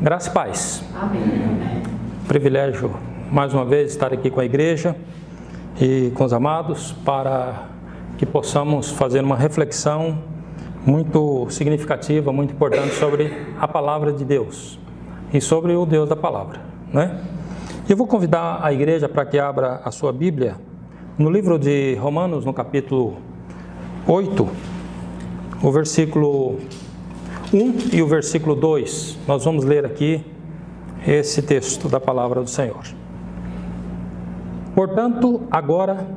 Graça e paz. Amém. Privilégio, mais uma vez, estar aqui com a igreja e com os amados para que possamos fazer uma reflexão muito significativa, muito importante sobre a palavra de Deus e sobre o Deus da palavra, né? Eu vou convidar a igreja para que abra a sua Bíblia no livro de Romanos, no capítulo 8, o versículo 1 e o versículo 2. Nós vamos ler aqui esse texto da palavra do Senhor. Portanto, agora,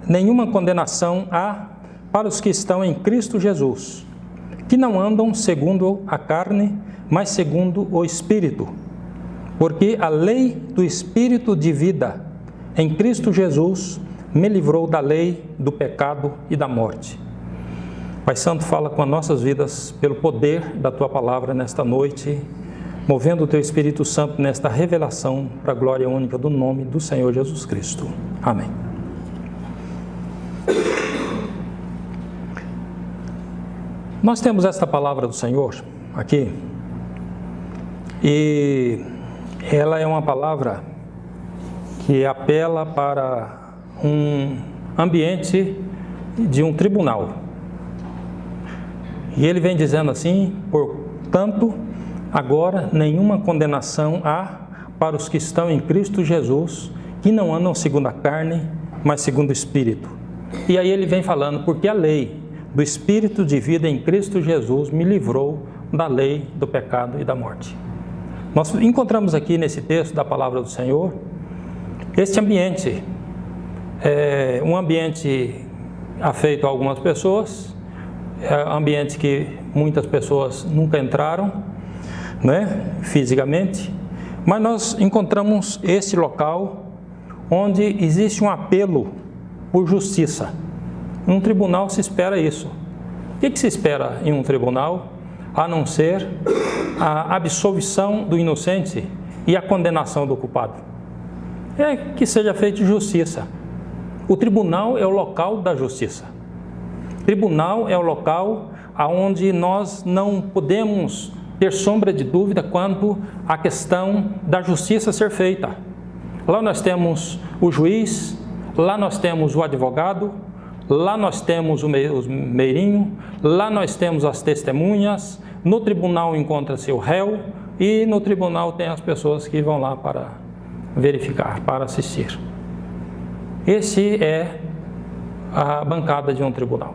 nenhuma condenação há para os que estão em Cristo Jesus, que não andam segundo a carne, mas segundo o Espírito. Porque a lei do Espírito de vida em Cristo Jesus me livrou da lei do pecado e da morte. Pai Santo, fala com as nossas vidas pelo poder da Tua palavra nesta noite, movendo o Teu Espírito Santo nesta revelação para a glória única do nome do Senhor Jesus Cristo. Amém. Nós temos esta palavra do Senhor aqui, e ela é uma palavra que apela para um ambiente de um tribunal. E ele vem dizendo assim: portanto, agora nenhuma condenação há para os que estão em Cristo Jesus, que não andam segundo a carne, mas segundo o Espírito. E aí ele vem falando, porque a lei do Espírito de vida em Cristo Jesus me livrou da lei do pecado e da morte. Nós encontramos aqui nesse texto da palavra do Senhor, este ambiente, um ambiente afeito a algumas pessoas, ambiente que muitas pessoas nunca entraram, né, fisicamente, mas nós encontramos esse local onde existe um apelo por justiça. Num tribunal se espera isso. O que se espera em um tribunal, a não ser a absolvição do inocente e a condenação do culpado? É que seja feita justiça. O tribunal é o local da justiça. Tribunal é o local onde nós não podemos ter sombra de dúvida quanto à questão da justiça ser feita. Lá nós temos o juiz, lá nós temos o advogado, lá nós temos o meirinho, lá nós temos as testemunhas, no tribunal encontra-se o réu e no tribunal tem as pessoas que vão lá para verificar, para assistir. Esse é a bancada de um tribunal.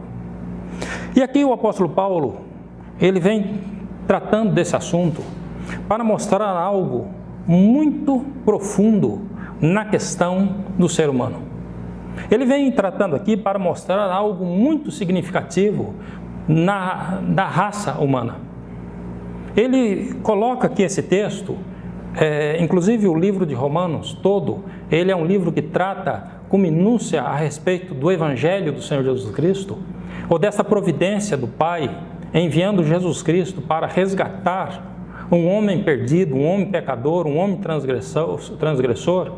E aqui o apóstolo Paulo, ele vem tratando desse assunto para mostrar algo muito profundo na questão do ser humano. Ele vem tratando aqui para mostrar algo muito significativo da raça humana. Ele coloca aqui esse texto, inclusive o livro de Romanos todo, ele é um livro que trata com minúcia a respeito do Evangelho do Senhor Jesus Cristo, ou dessa providência do Pai, enviando Jesus Cristo para resgatar um homem perdido, um homem pecador, um homem transgressor,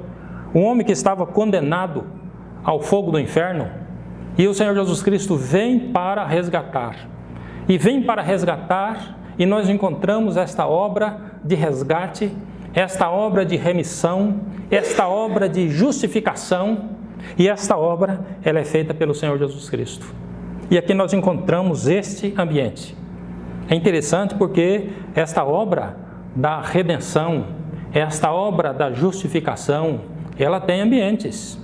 um homem que estava condenado ao fogo do inferno, e o Senhor Jesus Cristo vem para resgatar. E vem para resgatar, e nós encontramos esta obra de resgate, esta obra de remissão, esta obra de justificação, e esta obra ela é feita pelo Senhor Jesus Cristo. E aqui nós encontramos este ambiente. É interessante porque esta obra da redenção, esta obra da justificação, ela tem ambientes.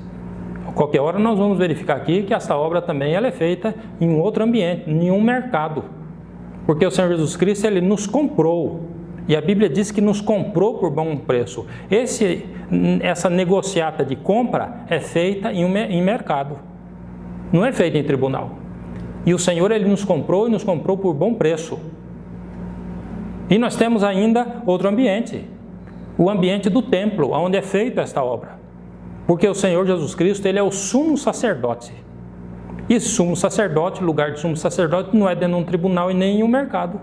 Qualquer hora nós vamos verificar aqui que esta obra também ela é feita em um outro ambiente, em um mercado. Porque o Senhor Jesus Cristo, ele nos comprou. E a Bíblia diz que nos comprou por bom preço. Essa negociata de compra é feita em mercado. Não é feita em tribunal. E o Senhor, ele nos comprou e nos comprou por bom preço. E nós temos ainda outro ambiente. O ambiente do templo, onde é feita esta obra. Porque o Senhor Jesus Cristo, ele é o sumo sacerdote. E sumo sacerdote, lugar de sumo sacerdote, não é dentro de um tribunal e nem em um mercado.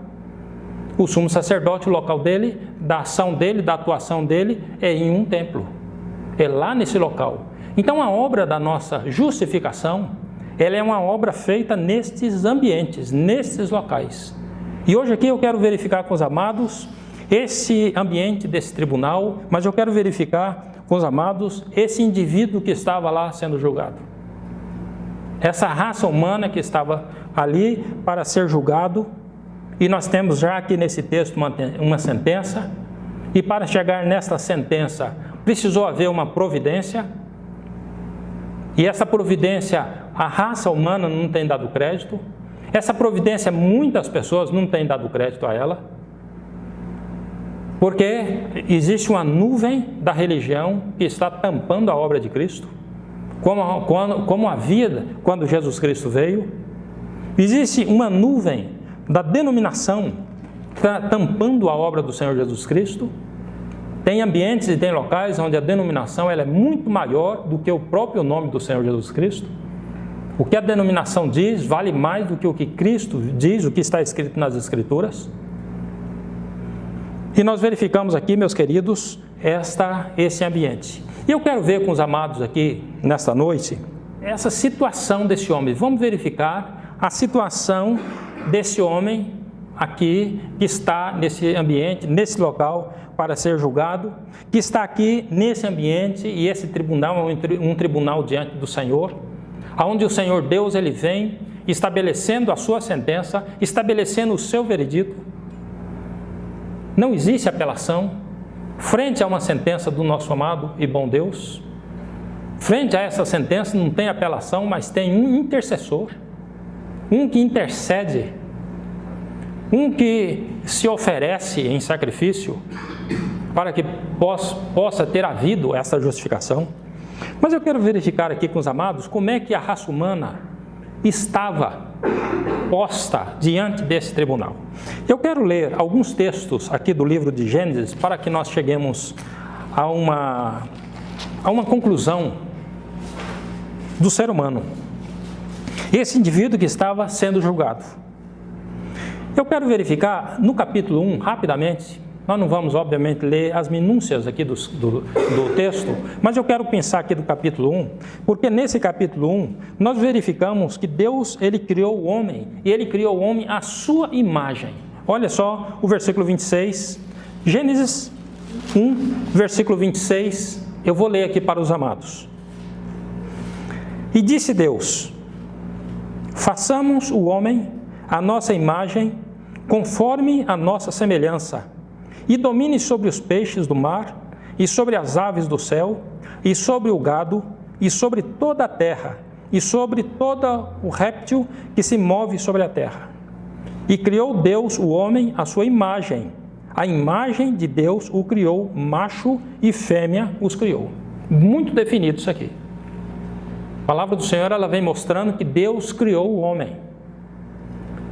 O sumo sacerdote, o local dele, da ação dele, da atuação dele, é em um templo. É lá nesse local. Então a obra da nossa justificação, ela é uma obra feita nestes ambientes, nestes locais. E hoje aqui eu quero verificar com os amados esse ambiente desse tribunal, mas eu quero verificar com os amados esse indivíduo que estava lá sendo julgado. Essa raça humana que estava ali para ser julgado, e nós temos já aqui nesse texto uma sentença, e para chegar nesta sentença precisou haver uma providência, e essa providência a raça humana não tem dado crédito, essa providência muitas pessoas não têm dado crédito a ela, porque existe uma nuvem da religião que está tampando a obra de Cristo, como havia quando Jesus Cristo veio. Existe uma nuvem da denominação que está tampando a obra do Senhor Jesus Cristo. Tem ambientes e tem locais onde a denominação ela é muito maior do que o próprio nome do Senhor Jesus Cristo. O que a denominação diz vale mais do que o que Cristo diz, o que está escrito nas Escrituras. E nós verificamos aqui, meus queridos, esse ambiente. E eu quero ver com os amados aqui, nesta noite, essa situação desse homem. Vamos verificar a situação desse homem aqui, que está nesse ambiente, nesse local, para ser julgado, que está aqui nesse ambiente, e esse tribunal é um tribunal diante do Senhor, onde o Senhor Deus ele vem estabelecendo a sua sentença, estabelecendo o seu veredito. Não existe apelação frente a uma sentença do nosso amado e bom Deus. Frente a essa sentença não tem apelação, mas tem um intercessor, um que intercede, um que se oferece em sacrifício para que possa ter havido essa justificação. Mas eu quero verificar aqui com os amados como é que a raça humana estava posta diante desse tribunal. Eu quero ler alguns textos aqui do livro de Gênesis para que nós cheguemos a uma conclusão do ser humano. Esse indivíduo que estava sendo julgado. Eu quero verificar no capítulo 1, rapidamente. Nós não vamos, obviamente, ler as minúcias aqui do texto, mas eu quero pensar aqui do capítulo 1, porque nesse capítulo 1, nós verificamos que Deus, ele criou o homem, e ele criou o homem à sua imagem. Olha só o versículo 26, Gênesis 1, versículo 26, eu vou ler aqui para os amados. E disse Deus: façamos o homem à nossa imagem, conforme a nossa semelhança, e domine sobre os peixes do mar, e sobre as aves do céu, e sobre o gado, e sobre toda a terra, e sobre todo o réptil que se move sobre a terra. E criou Deus o homem à sua imagem. A imagem de Deus o criou, macho e fêmea os criou. Muito definido isso aqui. A palavra do Senhor ela vem mostrando que Deus criou o homem.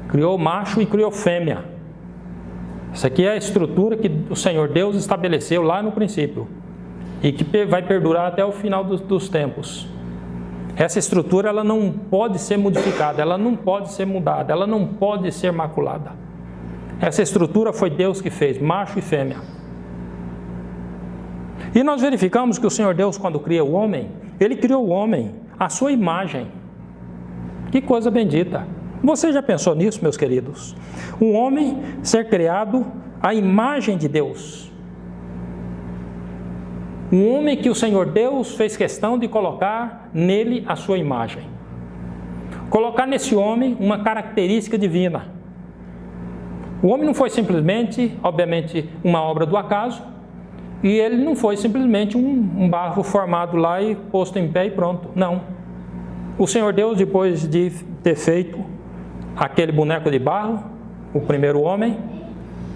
Criou macho e criou fêmea. Essa aqui é a estrutura que o Senhor Deus estabeleceu lá no princípio e que vai perdurar até o final dos tempos. Essa estrutura ela não pode ser modificada, ela não pode ser mudada, ela não pode ser maculada. Essa estrutura foi Deus que fez, macho e fêmea. E nós verificamos que o Senhor Deus, quando cria o homem, ele criou o homem à sua imagem. Que coisa bendita! Você já pensou nisso, meus queridos? Um homem ser criado à imagem de Deus. Um homem que o Senhor Deus fez questão de colocar nele a sua imagem. Colocar nesse homem uma característica divina. O homem não foi simplesmente, obviamente, uma obra do acaso, e ele não foi simplesmente um barro formado lá e posto em pé e pronto. Não. O Senhor Deus, depois de ter feito aquele boneco de barro, o primeiro homem,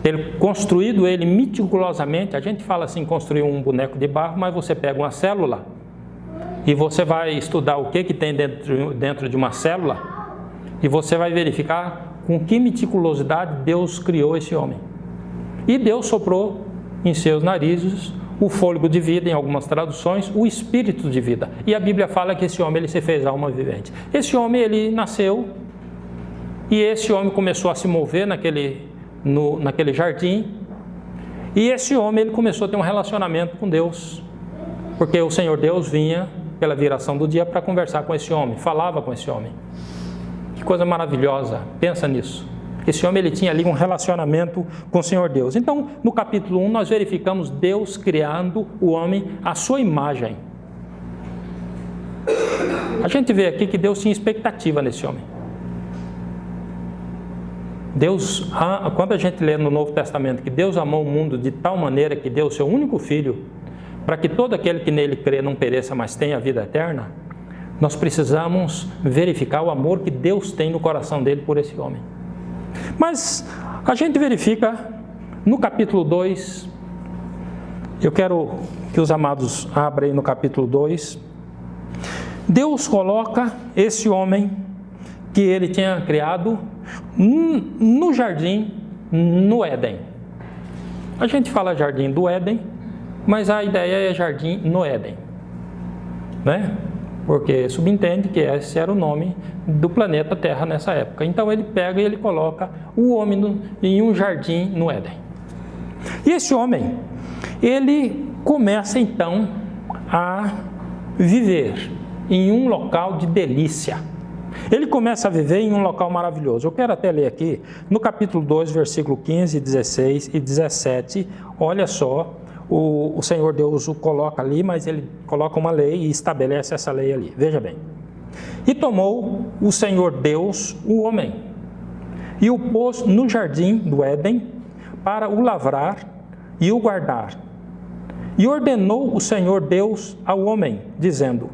ele construído ele meticulosamente. A gente fala assim, construir um boneco de barro, mas você pega uma célula e você vai estudar o que tem dentro de uma célula e você vai verificar com que meticulosidade Deus criou esse homem. E Deus soprou em seus narizes o fôlego de vida, em algumas traduções, o espírito de vida. E a Bíblia fala que esse homem ele se fez alma vivente. Esse homem ele nasceu e esse homem começou a se mover naquele jardim, e esse homem ele começou a ter um relacionamento com Deus, porque o Senhor Deus vinha pela viração do dia para conversar com esse homem, falava com esse homem. Que coisa maravilhosa, pensa nisso. Esse homem ele tinha ali um relacionamento com o Senhor Deus. Então, no capítulo 1, nós verificamos Deus criando o homem à sua imagem. A gente vê aqui que Deus tinha expectativa nesse homem. Deus, quando a gente lê no Novo Testamento que Deus amou o mundo de tal maneira que deu o seu único filho, para que todo aquele que nele crê não pereça, mas tenha a vida eterna, nós precisamos verificar o amor que Deus tem no coração dele por esse homem. Mas a gente verifica no capítulo 2, eu quero que os amados abrem no capítulo 2, Deus coloca esse homem que ele tinha criado no jardim, no Éden. A gente fala jardim do Éden, mas a ideia é jardim no Éden, né? Porque subentende que esse era o nome do planeta Terra nessa época. Então ele pega e ele coloca o homem em um jardim no Éden. E esse homem, ele começa então a viver em um local de delícia. Ele começa a viver em um local maravilhoso. Eu quero até ler aqui, no capítulo 2, versículo 15, 16 e 17, olha só, o Senhor Deus o coloca ali, mas ele coloca uma lei e estabelece essa lei ali. Veja bem. E tomou o Senhor Deus o homem, e o pôs no jardim do Éden, para o lavrar e o guardar. E ordenou o Senhor Deus ao homem, dizendo: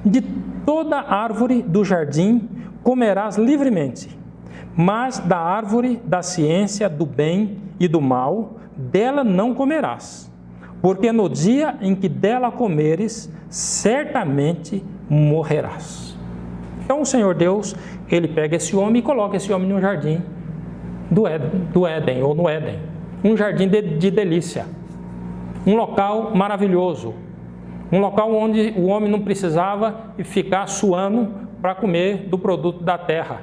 de toda árvore do jardim comerás livremente, mas da árvore da ciência do bem e do mal, dela não comerás, porque no dia em que dela comeres, certamente morrerás. Então o Senhor Deus, ele pega esse homem e coloca esse homem no jardim do Éden, ou no Éden, um jardim de delícia, um local maravilhoso, um local onde o homem não precisava ficar suando para comer do produto da terra.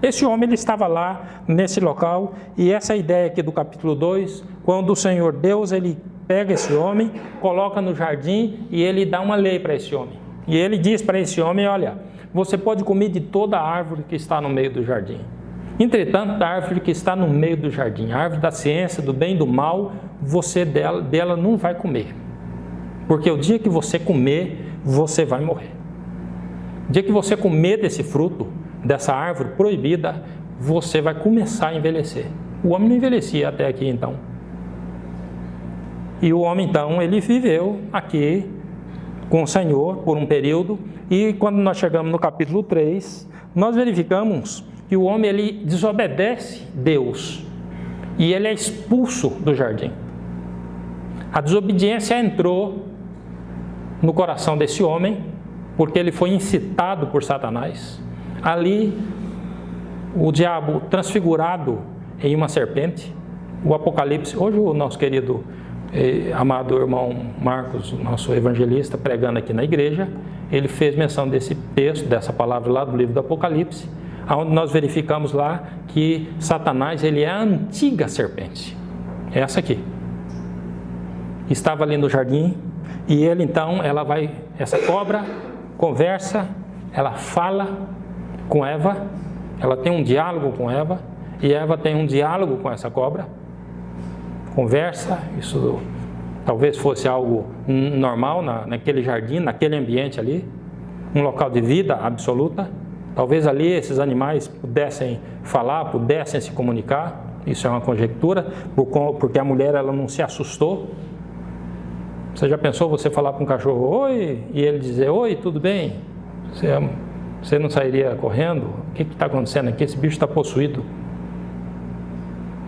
Esse homem ele estava lá nesse local, e essa ideia aqui do capítulo 2, quando o Senhor Deus ele pega esse homem, coloca no jardim e ele dá uma lei para esse homem. E ele diz para esse homem: olha, você pode comer de toda a árvore que está no meio do jardim. Entretanto, a árvore que está no meio do jardim, a árvore da ciência, do bem e do mal, você dela não vai comer. Porque o dia que você comer, você vai morrer. O dia que você comer desse fruto, dessa árvore proibida, você vai começar a envelhecer. O homem não envelhecia até aqui então. E o homem então, ele viveu aqui com o Senhor por um período, e quando nós chegamos no capítulo 3, nós verificamos que o homem ele desobedece Deus e ele é expulso do jardim. A desobediência entrou no coração desse homem, porque ele foi incitado por Satanás. Ali, o diabo transfigurado em uma serpente, o Apocalipse, hoje o nosso querido amado irmão Marcos, nosso evangelista, pregando aqui na igreja, ele fez menção desse texto, dessa palavra lá do livro do Apocalipse, onde nós verificamos lá que Satanás, ele é a antiga serpente, essa aqui. Estava ali no jardim, e ele então, essa cobra conversa, ela fala com Eva, ela tem um diálogo com Eva, e Eva tem um diálogo com essa cobra, conversa, isso talvez fosse algo normal naquele jardim, naquele ambiente ali, um local de vida absoluta, talvez ali esses animais pudessem falar, pudessem se comunicar, isso é uma conjectura, porque a mulher ela não se assustou. Você já pensou você falar para um cachorro, oi, e ele dizer, oi, tudo bem? Você não sairia correndo? O que está acontecendo aqui? Esse bicho está possuído.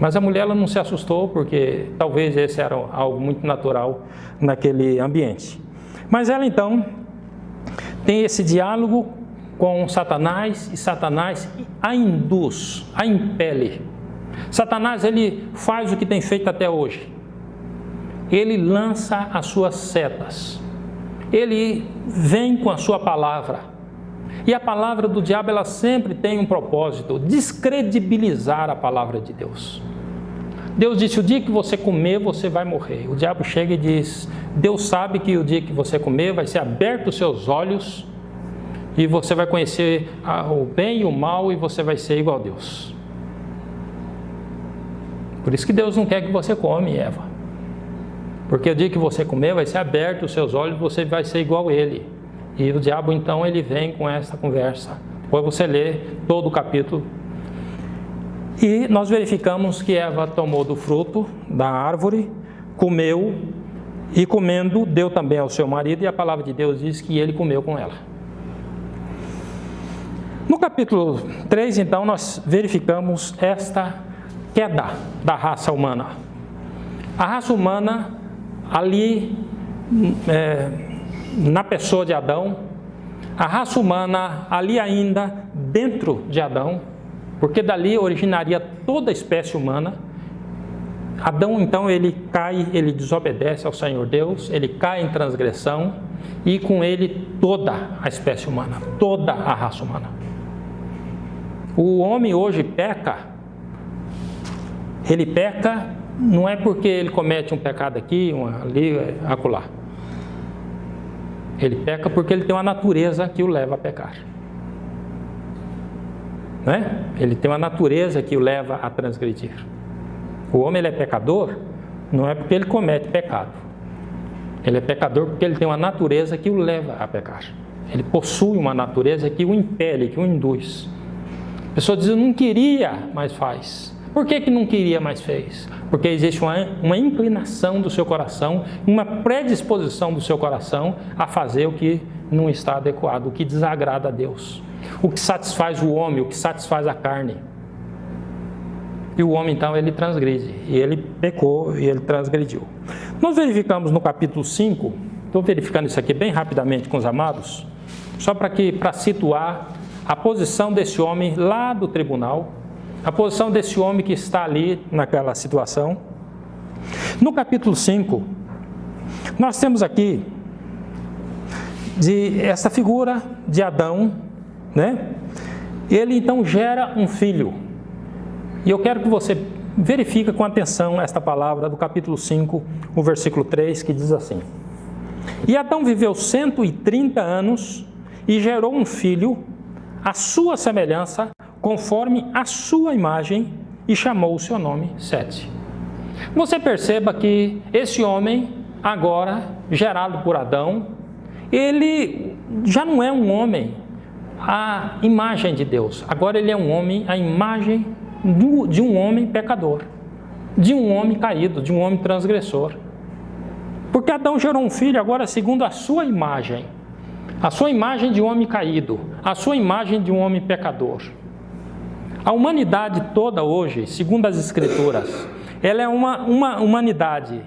Mas a mulher ela não se assustou, porque talvez esse era algo muito natural naquele ambiente. Mas ela então tem esse diálogo com Satanás, e Satanás a induz, a impele. Satanás ele faz o que tem feito até hoje. Ele lança as suas setas, ele vem com a sua palavra, e a palavra do diabo ela sempre tem um propósito, descredibilizar a palavra de Deus. Deus disse, o dia que você comer, você vai morrer. O diabo chega e diz, Deus sabe que o dia que você comer, vai ser aberto os seus olhos, e você vai conhecer o bem e o mal, e você vai ser igual a Deus. Por isso que Deus não quer que você come, Eva. Porque o dia que você comer, vai ser aberto os seus olhos, você vai ser igual a ele. E o diabo, então, ele vem com essa conversa. Depois você lê todo o capítulo. E nós verificamos que Eva tomou do fruto da árvore, comeu, e comendo, deu também ao seu marido, e a palavra de Deus diz que ele comeu com ela. No capítulo 3, então, nós verificamos esta queda da raça humana. A raça humana, ali, na pessoa de Adão, a raça humana, ali ainda, dentro de Adão, porque dali originaria toda a espécie humana. Adão, então, ele cai, ele desobedece ao Senhor Deus, ele cai em transgressão, e com ele toda a espécie humana, toda a raça humana. O homem hoje peca, ele peca não é porque ele comete um pecado aqui, ali, acolá. Ele peca porque ele tem uma natureza que o leva a pecar. Não é? Ele tem uma natureza que o leva a transgredir. O homem ele é pecador, não é porque ele comete pecado. Ele é pecador porque ele tem uma natureza que o leva a pecar. Ele possui uma natureza que o impele, que o induz. A pessoa diz, eu não queria, mas faz. Por que não queria, mas fez? Porque existe uma inclinação do seu coração, uma predisposição do seu coração a fazer o que não está adequado, o que desagrada a Deus. O que satisfaz o homem, o que satisfaz a carne. E o homem, então, ele transgride. E ele pecou e ele transgrediu. Nós verificamos no capítulo 5, estou verificando isso aqui bem rapidamente com os amados, só para situar a posição desse homem lá do tribunal, a posição desse homem que está ali naquela situação. No capítulo 5, nós temos aqui essa figura de Adão, né? Ele então gera um filho. E eu quero que você verifique com atenção esta palavra do capítulo 5, o versículo 3, que diz assim: E Adão viveu 130 anos e gerou um filho, à sua semelhança, conforme a sua imagem, e chamou o seu nome Sete. Você perceba que esse homem, agora gerado por Adão, ele já não é um homem à imagem de Deus. Agora ele é um homem à imagem de um homem pecador, de um homem caído, de um homem transgressor. Porque Adão gerou um filho agora segundo a sua imagem de um homem caído, a sua imagem de um homem pecador. A humanidade toda hoje, segundo as Escrituras, ela é uma humanidade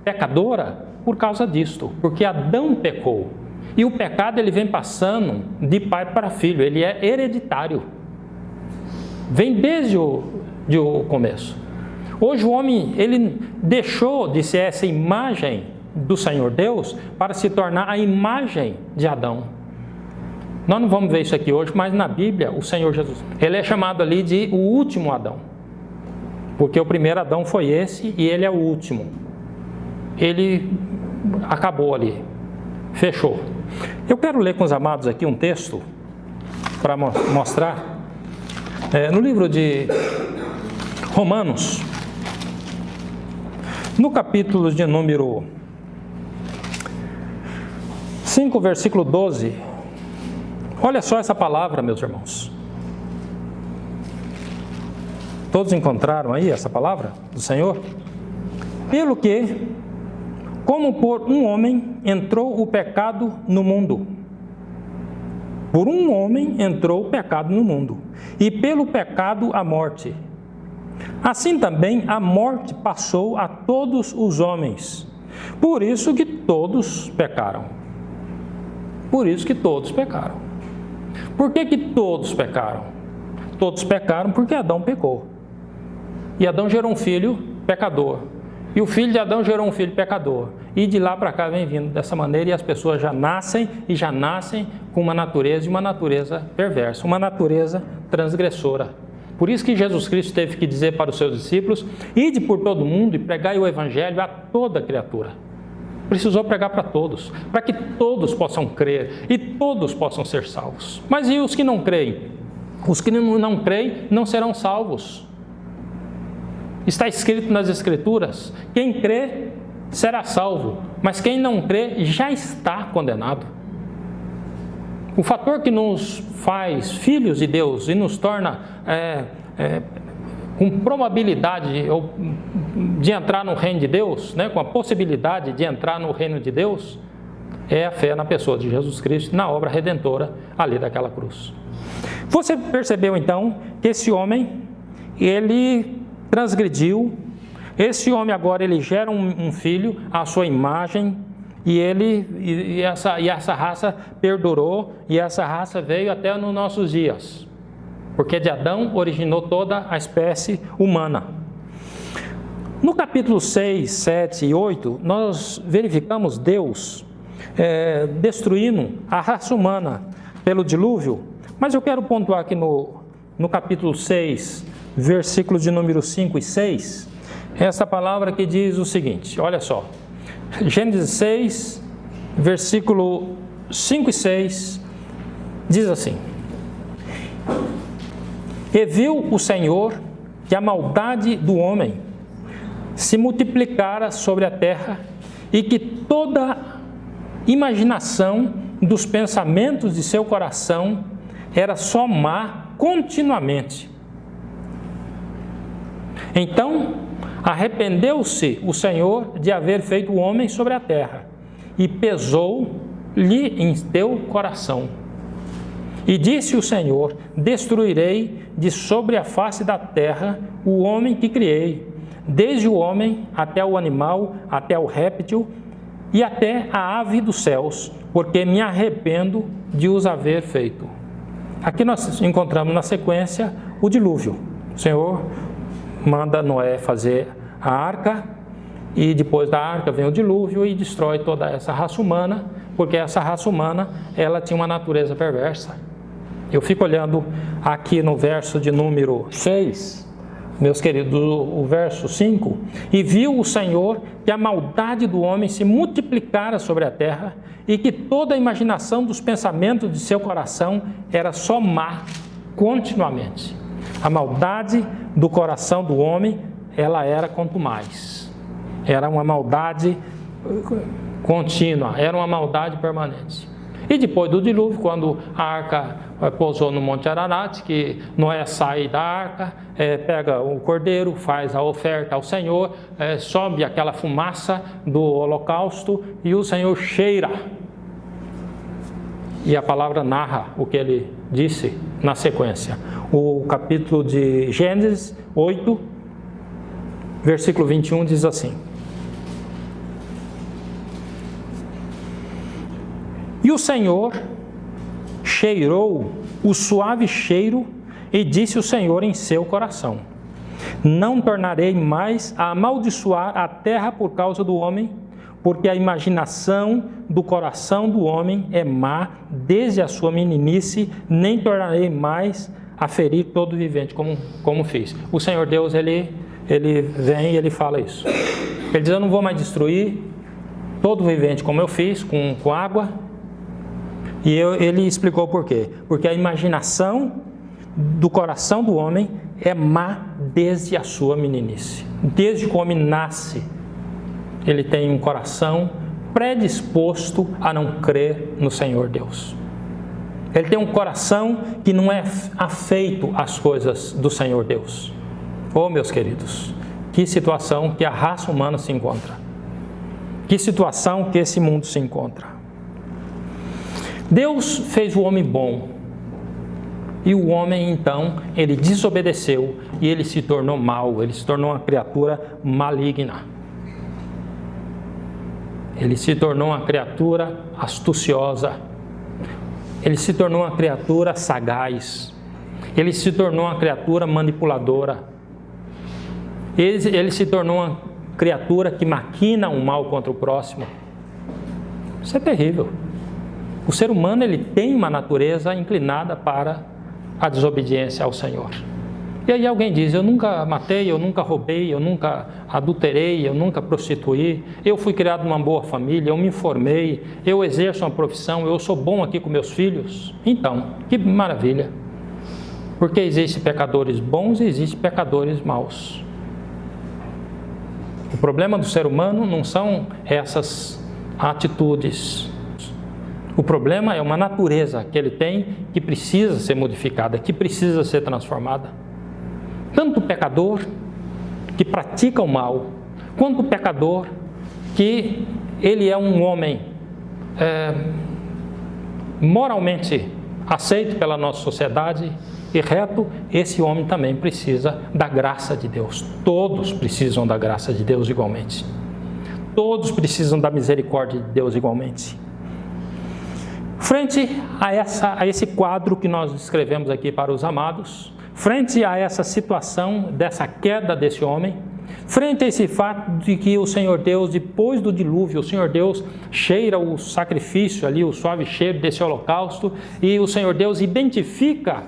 pecadora por causa disto, porque Adão pecou. E o pecado ele vem passando de pai para filho, ele é hereditário. Vem desde o começo. Hoje o homem ele deixou de ser essa imagem do Senhor Deus para se tornar a imagem de Adão. Nós não vamos ver isso aqui hoje, mas na Bíblia, o Senhor Jesus, ele é chamado ali de o último Adão. Porque o primeiro Adão foi esse e ele é o último. Ele acabou ali, fechou. Eu quero ler com os amados aqui um texto para mostrar. No livro de Romanos, no capítulo de número 5, versículo 12, olha só essa palavra, meus irmãos. Todos encontraram aí essa palavra do Senhor? Pelo que, como por um homem entrou o pecado no mundo, por um homem entrou o pecado no mundo, e pelo pecado a morte. Assim também a morte passou a todos os homens, por isso que todos pecaram. Por isso que todos pecaram. Por que todos pecaram? Todos pecaram porque Adão pecou. E Adão gerou um filho pecador. E o filho de Adão gerou um filho pecador. E de lá para cá vem vindo dessa maneira, e as pessoas já nascem com uma natureza perversa, uma natureza transgressora. Por isso que Jesus Cristo teve que dizer para os seus discípulos: ide por todo mundo e pregai o evangelho a toda criatura. Precisou pregar para todos, para que todos possam crer e todos possam ser salvos. Mas e os que não creem? Os que não creem não serão salvos. Está escrito nas Escrituras: quem crê será salvo, mas quem não crê já está condenado. O fator que nos faz filhos de Deus e nos torna com probabilidade de entrar no reino de Deus, né, com a possibilidade de entrar no reino de Deus, é a fé na pessoa de Jesus Cristo, na obra redentora ali daquela cruz. Você percebeu então que esse homem, ele transgrediu, esse homem agora ele gera um filho à sua imagem, e essa raça perdurou, e essa raça veio até nos nossos dias, porque de Adão originou toda a espécie humana. No capítulo 6, 7 e 8, nós verificamos Deus destruindo a raça humana pelo dilúvio, mas eu quero pontuar aqui no capítulo 6, versículos de número 5 e 6, essa palavra que diz o seguinte, olha só, Gênesis 6, versículo 5 e 6, diz assim: E viu o Senhor que a maldade do homem se multiplicara sobre a terra, e que toda imaginação dos pensamentos de seu coração era só má continuamente. Então arrependeu-se o Senhor de haver feito o homem sobre a terra, e pesou-lhe em teu coração. E disse o Senhor: Destruirei de sobre a face da terra o homem que criei, desde o homem até o animal, até o réptil e até a ave dos céus, porque me arrependo de os haver feito. Aqui nós encontramos na sequência o dilúvio. O Senhor manda Noé fazer a arca, e depois da arca vem o dilúvio e destrói toda essa raça humana, porque essa raça humana, ela tinha uma natureza perversa. Eu fico olhando aqui no verso de número 6, meus queridos, o verso 5, e viu o Senhor que a maldade do homem se multiplicara sobre a terra, e que toda a imaginação dos pensamentos de seu coração era só má continuamente. A maldade do coração do homem, ela era quanto mais. Era uma maldade contínua, era uma maldade permanente. E depois do dilúvio, quando a arca pousou no Monte Ararat, que Noé sai da arca, pega o cordeiro, faz a oferta ao Senhor, sobe aquela fumaça do holocausto, e o Senhor cheira. E a palavra narra o que ele disse na sequência. O capítulo de Gênesis 8, versículo 21 diz assim: E o Senhor cheirou o suave cheiro, e disse o Senhor em seu coração: Não tornarei mais a amaldiçoar a terra por causa do homem, porque a imaginação do coração do homem é má desde a sua meninice, nem tornarei mais a ferir todo vivente como fiz. O Senhor Deus, ele vem e ele fala isso. Ele diz: eu não vou mais destruir todo vivente como eu fiz com água. E ele explicou por quê. Porque a imaginação do coração do homem é má desde a sua meninice. Desde que o homem nasce, ele tem um coração predisposto a não crer no Senhor Deus. Ele tem um coração que não é afeito às coisas do Senhor Deus. Oh, meus queridos, que situação que a raça humana se encontra. Que situação que esse mundo se encontra. Deus fez o homem bom, e o homem então, ele desobedeceu, e ele se tornou mau, ele se tornou uma criatura maligna. Ele se tornou uma criatura astuciosa, ele se tornou uma criatura sagaz, ele se tornou uma criatura manipuladora, ele se tornou uma criatura que maquina um mal contra o próximo. Isso é terrível. O ser humano, ele tem uma natureza inclinada para a desobediência ao Senhor. E aí alguém diz: eu nunca matei, eu nunca roubei, eu nunca adulterei, eu nunca prostituí, eu fui criado numa boa família, eu me formei, eu exerço uma profissão, eu sou bom aqui com meus filhos. Então, que maravilha! Porque existem pecadores bons e existem pecadores maus. O problema do ser humano não são essas atitudes. O problema é uma natureza que ele tem que precisa ser modificada, que precisa ser transformada. Tanto o pecador que pratica o mal, quanto o pecador que ele é um homem moralmente aceito pela nossa sociedade e reto, esse homem também precisa da graça de Deus. Todos precisam da graça de Deus igualmente. Todos precisam da misericórdia de Deus igualmente. Frente a esse quadro que nós descrevemos aqui para os amados, frente a essa situação dessa queda desse homem, frente a esse fato de que o Senhor Deus, depois do dilúvio, o Senhor Deus cheira o sacrifício ali, o suave cheiro desse holocausto, e o Senhor Deus identifica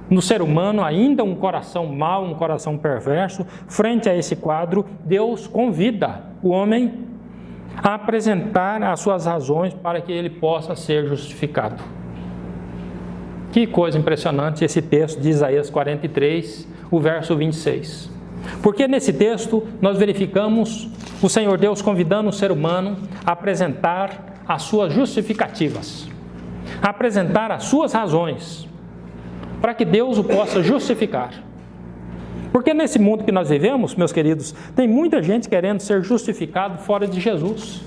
no ser humano ainda um coração mau, um coração perverso. Frente a esse quadro, Deus convida o homem a apresentar as suas razões para que ele possa ser justificado. Que coisa impressionante esse texto de Isaías 43, o verso 26. Porque nesse texto nós verificamos o Senhor Deus convidando o ser humano a apresentar as suas justificativas, a apresentar as suas razões, para que Deus o possa justificar. Porque nesse mundo que nós vivemos, meus queridos, tem muita gente querendo ser justificado fora de Jesus.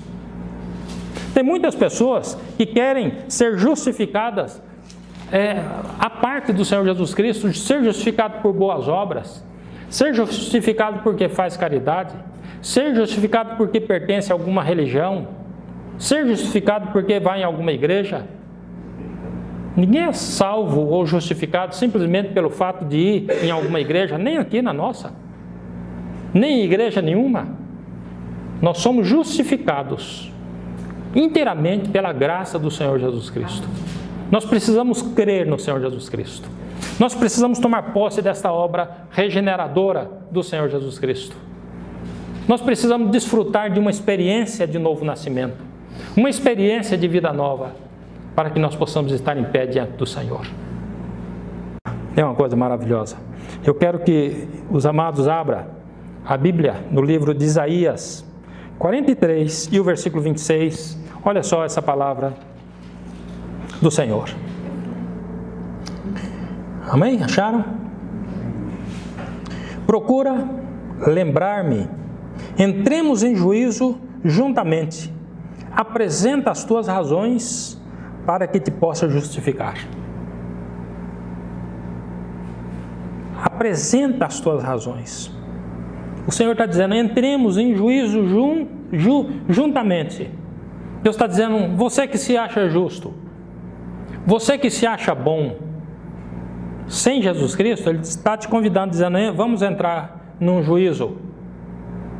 Tem muitas pessoas que querem ser justificadas a parte do Senhor Jesus Cristo, ser justificado por boas obras, ser justificado porque faz caridade, ser justificado porque pertence a alguma religião, ser justificado porque vai em alguma igreja. Ninguém é salvo ou justificado simplesmente pelo fato de ir em alguma igreja, nem aqui na nossa, nem em igreja nenhuma. Nós somos justificados inteiramente pela graça do Senhor Jesus Cristo. Nós precisamos crer no Senhor Jesus Cristo. Nós precisamos tomar posse desta obra regeneradora do Senhor Jesus Cristo. Nós precisamos desfrutar de uma experiência de novo nascimento, uma experiência de vida nova, para que nós possamos estar em pé diante do Senhor. É uma coisa maravilhosa. Eu quero que os amados abram a Bíblia no livro de Isaías 43 e o versículo 26. Olha só essa palavra do Senhor. Amém? Acharam? Procura lembrar-me. Entremos em juízo juntamente. Apresenta as tuas razões para que te possa justificar. Apresenta as tuas razões. O Senhor está dizendo, entremos em juízo juntamente. Deus está dizendo, você que se acha justo, você que se acha bom, sem Jesus Cristo, Ele está te convidando, dizendo, vamos entrar num juízo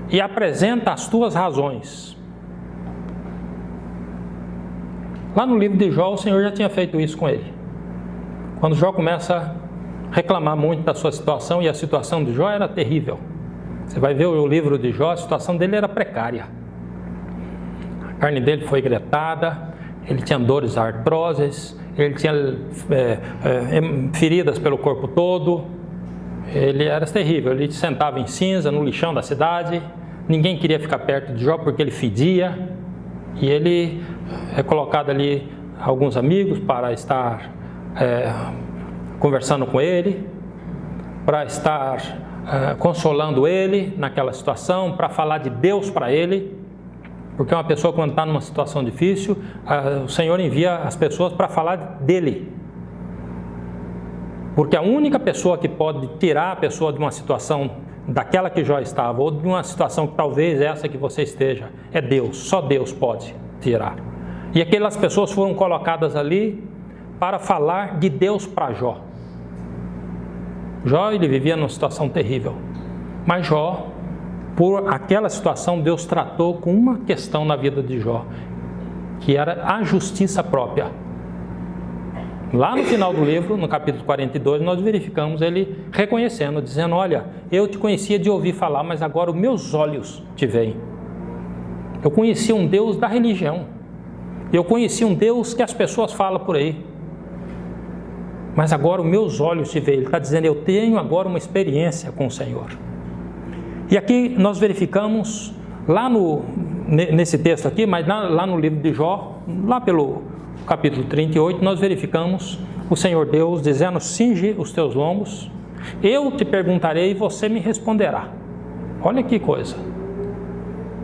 e apresenta as tuas razões. Lá no livro de Jó, o Senhor já tinha feito isso com ele. Quando Jó começa a reclamar muito da sua situação, e a situação de Jó era terrível. Você vai ver o livro de Jó, a situação dele era precária. A carne dele foi gretada, ele tinha dores artroses, ele tinha feridas pelo corpo todo, ele era terrível, ele sentava em cinza no lixão da cidade, ninguém queria ficar perto de Jó porque ele fedia, e ele é colocado ali alguns amigos para estar conversando com ele, para estar consolando ele naquela situação, para falar de Deus para ele, porque uma pessoa quando está numa situação difícil, o Senhor envia as pessoas para falar dele, porque a única pessoa que pode tirar a pessoa de uma situação daquela que Jó estava, ou de uma situação que talvez essa que você esteja, é Deus, só Deus pode tirar. E aquelas pessoas foram colocadas ali para falar de Deus para Jó. Jó, ele vivia numa situação terrível, mas Jó, por aquela situação, Deus tratou com uma questão na vida de Jó, que era a justiça própria. Lá no final do livro, no capítulo 42, nós verificamos ele reconhecendo, dizendo, olha, eu te conhecia de ouvir falar, mas agora os meus olhos te veem. Eu conhecia um Deus da religião, eu conhecia um Deus que as pessoas falam por aí, mas agora os meus olhos te veem. Ele está dizendo, eu tenho agora uma experiência com o Senhor. E aqui nós verificamos, nesse texto aqui, mas lá no livro de Jó, lá pelo capítulo 38, nós verificamos o Senhor Deus dizendo: cinge os teus lombos, eu te perguntarei e você me responderá. Olha que coisa.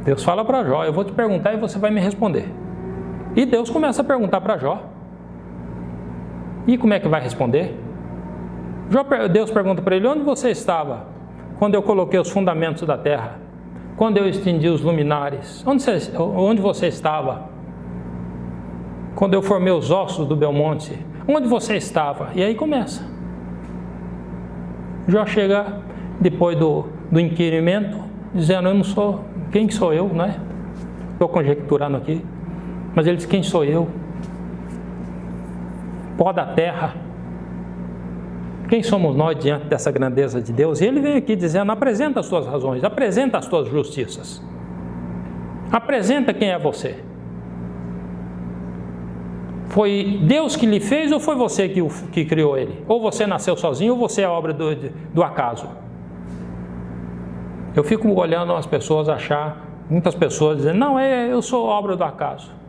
Deus fala para Jó: eu vou te perguntar e você vai me responder. E Deus começa a perguntar para Jó. E como é que vai responder? Deus pergunta para ele: onde você estava quando eu coloquei os fundamentos da terra? Quando eu estendi os luminares? Onde você estava quando eu formei os ossos do Belmonte? Onde você estava? E aí começa. Jó chega depois do inquirimento, dizendo: eu não sou, quem que sou eu, né? Estou conjecturando aqui, mas ele diz: quem sou eu? Pó da terra. Quem somos nós diante dessa grandeza de Deus? E ele vem aqui dizendo: apresenta as tuas razões, apresenta as tuas justiças, apresenta quem é você. Foi Deus que lhe fez ou foi você que criou ele? Ou você nasceu sozinho ou você é obra do acaso? Eu fico olhando as pessoas muitas pessoas dizendo: não, eu sou obra do acaso.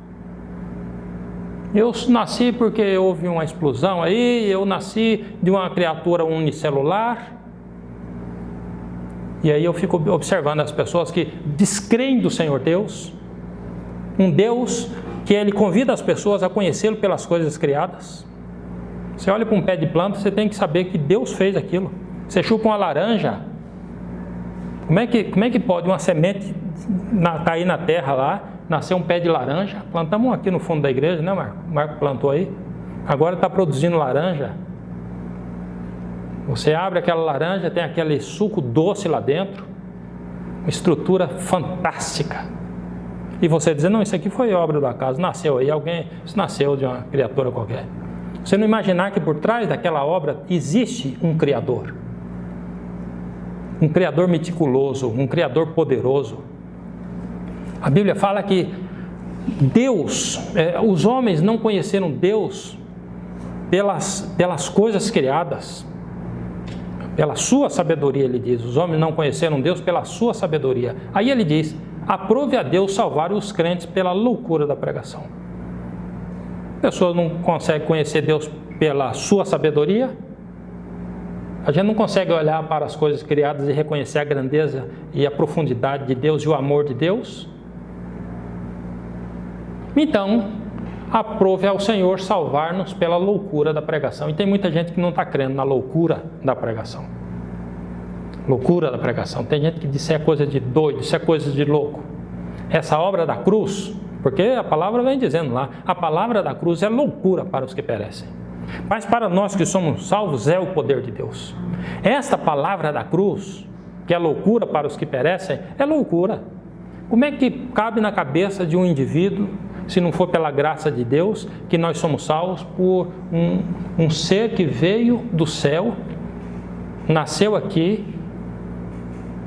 Eu nasci porque houve uma explosão aí, eu nasci de uma criatura unicelular. E aí eu fico observando as pessoas que descreem do Senhor Deus, um Deus que Ele convida as pessoas a conhecê-lo pelas coisas criadas. Você olha para um pé de planta, você tem que saber que Deus fez aquilo. Você chupa uma laranja, como é que pode uma semente cair na terra lá, nascer um pé de laranja? Plantamos um aqui no fundo da igreja, né, Marco? O Marco plantou aí. Agora está produzindo laranja. Você abre aquela laranja, tem aquele suco doce lá dentro, uma estrutura fantástica. E você diz: não, isso aqui foi obra do acaso, nasceu aí, isso nasceu de uma criatura qualquer. Você não imaginar que por trás daquela obra existe um Criador. Um Criador meticuloso, um Criador poderoso. A Bíblia fala que Deus, os homens não conheceram Deus pelas coisas criadas, pela sua sabedoria, ele diz. Os homens não conheceram Deus pela sua sabedoria. Aí ele diz: aprove a Deus salvar os crentes pela loucura da pregação. A pessoa não consegue conhecer Deus pela sua sabedoria. A gente não consegue olhar para as coisas criadas e reconhecer a grandeza e a profundidade de Deus e o amor de Deus. Então, aprove ao Senhor salvar-nos pela loucura da pregação. E tem muita gente que não está crendo na loucura da pregação. Loucura da pregação. Tem gente que diz: isso é coisa de doido, isso é coisa de louco. Essa obra da cruz, porque a palavra vem dizendo lá, a palavra da cruz é loucura para os que perecem. Mas para nós que somos salvos é o poder de Deus. Esta palavra da cruz, que é loucura para os que perecem, é loucura. Como é que cabe na cabeça de um indivíduo, se não for pela graça de Deus, que nós somos salvos por um ser que veio do céu, nasceu aqui,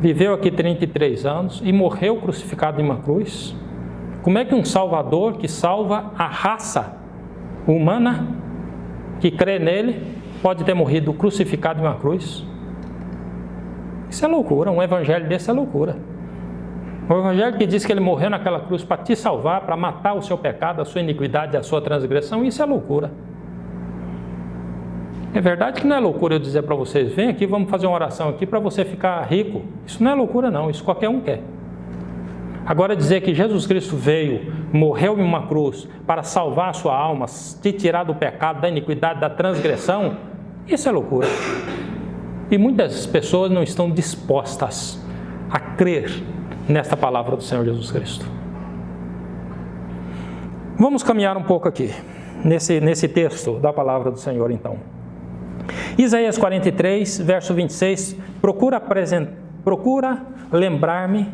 viveu aqui 33 anos e morreu crucificado em uma cruz? Como é que um Salvador que salva a raça humana, que crê nele, pode ter morrido crucificado em uma cruz? Isso é loucura, um evangelho desse é loucura. O evangelho que diz que ele morreu naquela cruz para te salvar, para matar o seu pecado, a sua iniquidade, a sua transgressão, isso é loucura. É verdade que não é loucura eu dizer para vocês: vem aqui, vamos fazer uma oração aqui para você ficar rico. Isso não é loucura não, isso qualquer um quer. Agora dizer que Jesus Cristo veio, morreu em uma cruz para salvar a sua alma, te tirar do pecado, da iniquidade, da transgressão, isso é loucura. E muitas pessoas não estão dispostas a crer nesta palavra do Senhor Jesus Cristo. Vamos caminhar um pouco aqui, nesse texto da palavra do Senhor então. Isaías 43, verso 26, procura lembrar-me,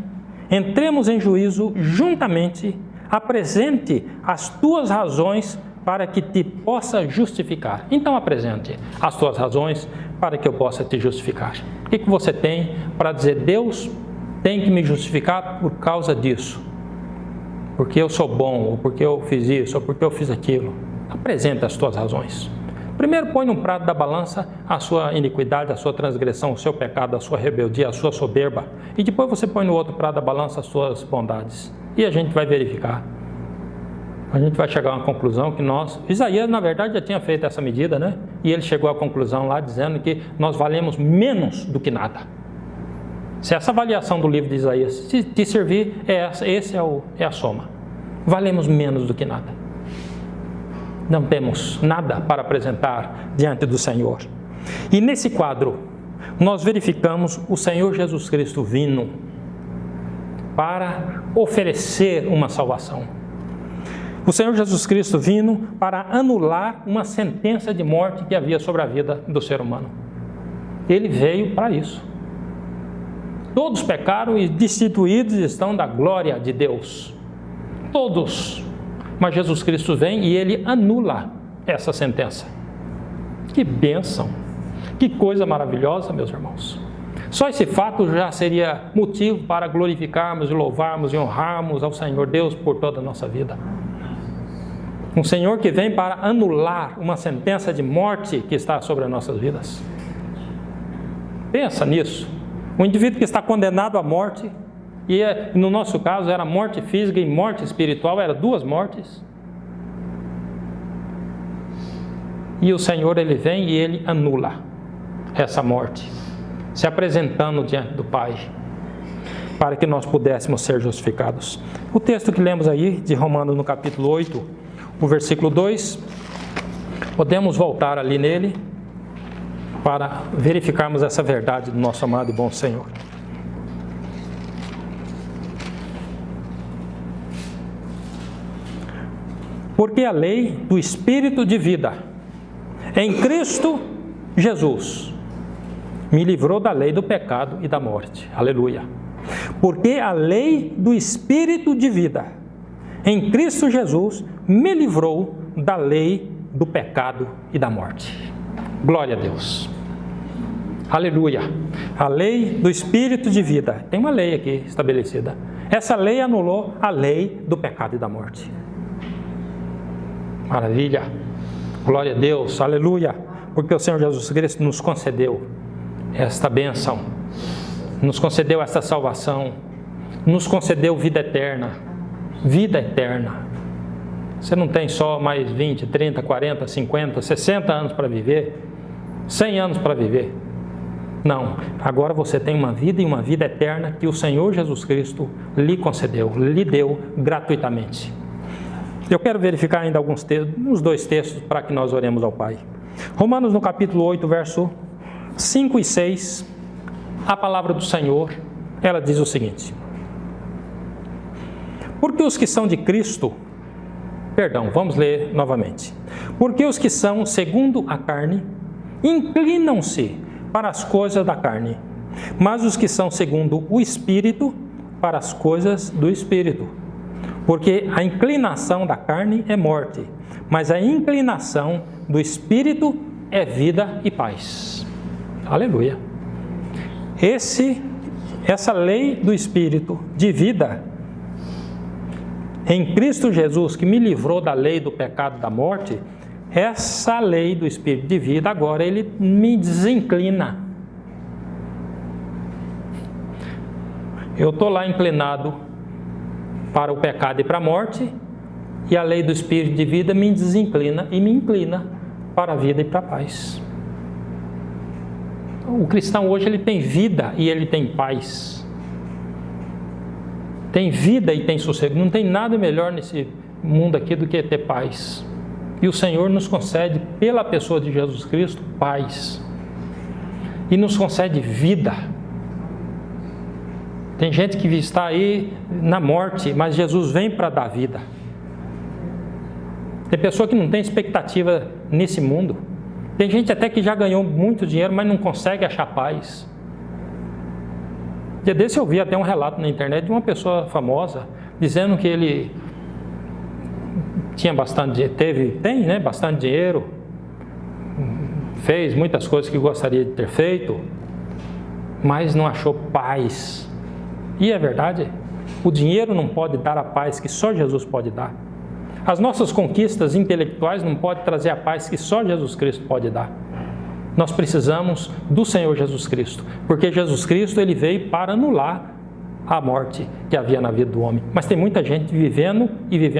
entremos em juízo juntamente, apresente as tuas razões para que te possa justificar. Então apresente as tuas razões para que eu possa te justificar. O que você tem para dizer: Deus tem que me justificar por causa disso? Porque eu sou bom, ou porque eu fiz isso, ou porque eu fiz aquilo. Apresenta as tuas razões. Primeiro põe num prato da balança a sua iniquidade, a sua transgressão, o seu pecado, a sua rebeldia, a sua soberba. E depois você põe no outro prato da balança as suas bondades. E a gente vai verificar. A gente vai chegar a uma conclusão que Isaías, na verdade, já tinha feito essa medida, né? E ele chegou à conclusão lá dizendo que nós valemos menos do que nada. Se essa avaliação do livro de Isaías te servir, é a soma. Valemos menos do que nada. Não temos nada para apresentar diante do Senhor. E nesse quadro, nós verificamos o Senhor Jesus Cristo vindo para oferecer uma salvação. O Senhor Jesus Cristo vindo para anular uma sentença de morte que havia sobre a vida do ser humano. Ele veio para isso. Todos pecaram e destituídos estão da glória de Deus. Todos. Mas Jesus Cristo vem e ele anula essa sentença. Que bênção! Que coisa maravilhosa, meus irmãos. Só esse fato já seria motivo para glorificarmos e louvarmos e honrarmos ao Senhor Deus por toda a nossa vida. Um Senhor que vem para anular uma sentença de morte que está sobre as nossas vidas. Pensa nisso. Um indivíduo que está condenado à morte, e no nosso caso era morte física e morte espiritual, eram duas mortes. E o Senhor, ele vem e ele anula essa morte, se apresentando diante do Pai, para que nós pudéssemos ser justificados. O texto que lemos aí, de Romanos no capítulo 8, o versículo 2, podemos voltar ali nele, para verificarmos essa verdade do nosso amado e bom Senhor. Porque a lei do Espírito de vida em Cristo Jesus me livrou da lei do pecado e da morte. Aleluia. Porque a lei do Espírito de vida em Cristo Jesus me livrou da lei do pecado e da morte. Glória a Deus. Aleluia. A lei do Espírito de vida. Tem uma lei aqui estabelecida. Essa lei anulou a lei do pecado e da morte. Maravilha. Glória a Deus. Aleluia. Porque o Senhor Jesus Cristo nos concedeu esta bênção. Nos concedeu esta salvação. Nos concedeu vida eterna. Vida eterna. Você não tem só mais 20, 30, 40, 50, 60 anos para viver. 100 anos para viver. Não, agora você tem uma vida e uma vida eterna que o Senhor Jesus Cristo lhe concedeu, lhe deu gratuitamente. Eu quero verificar ainda uns dois textos para que nós oremos ao Pai. Romanos no capítulo 8, verso 5 e 6, a palavra do Senhor, ela diz o seguinte: porque os que são de Cristo, vamos ler novamente. Porque os que são segundo a carne, inclinam-se para as coisas da carne, mas os que são segundo o Espírito, para as coisas do Espírito. Porque a inclinação da carne é morte, mas a inclinação do Espírito é vida e paz. Aleluia. Essa lei do Espírito de vida em Cristo Jesus, que me livrou da lei do pecado e da morte, essa lei do Espírito de vida, agora ele me desinclina. Eu estou lá inclinado para o pecado e para a morte, e a lei do Espírito de vida me desinclina e me inclina para a vida e para a paz. O cristão hoje ele tem vida e ele tem paz. Tem vida e tem sossego. Não tem nada melhor nesse mundo aqui do que ter paz. E o Senhor nos concede, pela pessoa de Jesus Cristo, paz. E nos concede vida. Tem gente que está aí na morte, mas Jesus vem para dar vida. Tem pessoa que não tem expectativa nesse mundo. Tem gente até que já ganhou muito dinheiro, mas não consegue achar paz. Dia desse eu vi até um relato na internet de uma pessoa famosa, dizendo que ele tinha bastante dinheiro, fez muitas coisas que gostaria de ter feito, mas não achou paz. E é verdade, o dinheiro não pode dar a paz que só Jesus pode dar. As nossas conquistas intelectuais não podem trazer a paz que só Jesus Cristo pode dar. Nós precisamos do Senhor Jesus Cristo, porque Jesus Cristo ele veio para anular a morte que havia na vida do homem. Mas tem muita gente vivendo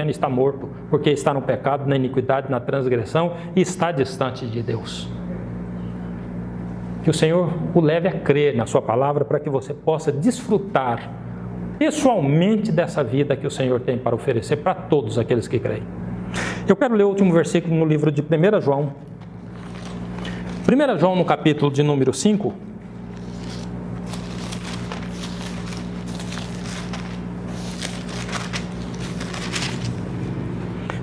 está morto, porque está no pecado, na iniquidade, na transgressão e está distante de Deus. Que o Senhor o leve a crer na sua palavra para que você possa desfrutar pessoalmente dessa vida que o Senhor tem para oferecer para todos aqueles que creem. Eu quero ler o último versículo no livro de 1 João. 1 João no capítulo de número 5.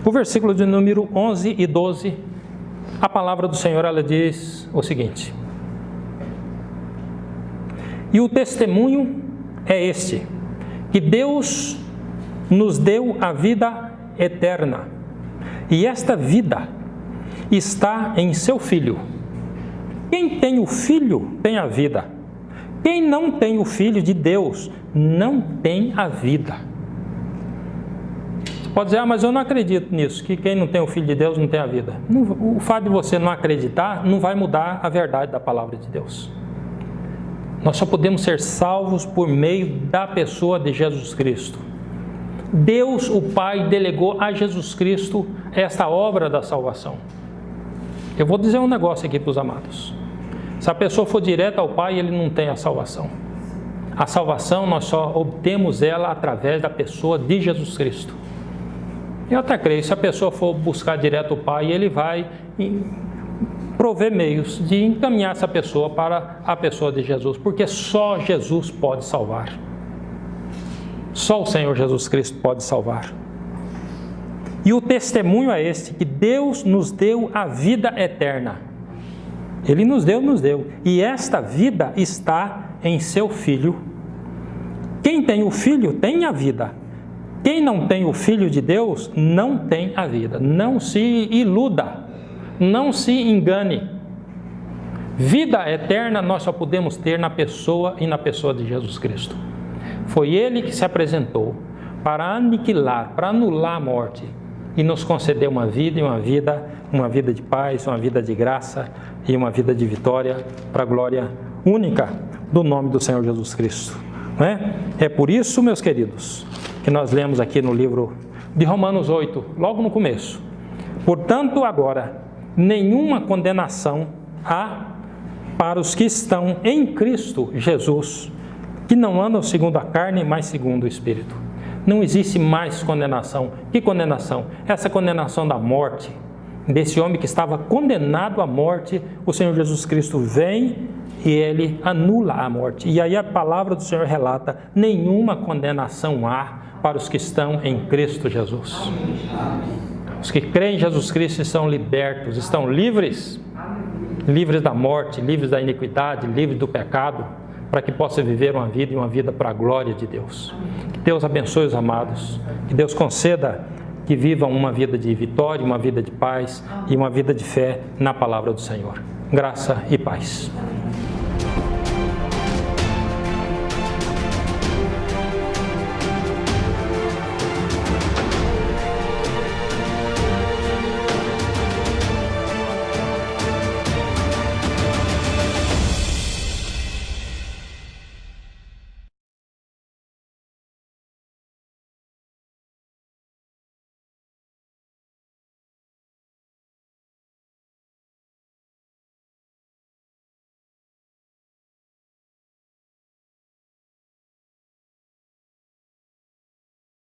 O versículo de número 11 e 12, a palavra do Senhor, ela diz o seguinte: e o testemunho é este, que Deus nos deu a vida eterna, e esta vida está em seu Filho. Quem tem o Filho tem a vida. Quem não tem o Filho de Deus não tem a vida. Pode dizer, mas eu não acredito nisso, que quem não tem o Filho de Deus não tem a vida. O fato de você não acreditar não vai mudar a verdade da palavra de Deus. Nós só podemos ser salvos por meio da pessoa de Jesus Cristo. Deus, o Pai, delegou a Jesus Cristo esta obra da salvação. Eu vou dizer um negócio aqui para os amados. Se a pessoa for direto ao Pai, ele não tem a salvação. A salvação nós só obtemos ela através da pessoa de Jesus Cristo. Eu até creio, se a pessoa for buscar direto o Pai, ele vai prover meios de encaminhar essa pessoa para a pessoa de Jesus, porque só Jesus pode salvar. Só o Senhor Jesus Cristo pode salvar. E o testemunho é este, que Deus nos deu a vida eterna. Ele nos deu. E esta vida está em seu Filho. Quem tem o Filho tem a vida. Quem não tem o Filho de Deus não tem a vida. Não se iluda, não se engane. Vida eterna nós só podemos ter na pessoa e na pessoa de Jesus Cristo. Foi Ele que se apresentou para aniquilar, para anular a morte e nos conceder uma vida de paz, uma vida de graça e uma vida de vitória para a glória única do nome do Senhor Jesus Cristo. É por isso, meus queridos, que nós lemos aqui no livro de Romanos 8, logo no começo. Portanto, agora, nenhuma condenação há para os que estão em Cristo Jesus, que não andam segundo a carne, mas segundo o Espírito. Não existe mais condenação. Que condenação? Essa condenação da morte, desse homem que estava condenado à morte, o Senhor Jesus Cristo vem e Ele anula a morte. E aí a palavra do Senhor relata, nenhuma condenação há para os que estão em Cristo Jesus. Os que creem em Jesus Cristo estão libertos, estão livres, livres da morte, livres da iniquidade, livres do pecado, para que possa viver uma vida e uma vida para a glória de Deus. Que Deus abençoe os amados, que Deus conceda que vivam uma vida de vitória, uma vida de paz e uma vida de fé na palavra do Senhor. Graça e paz.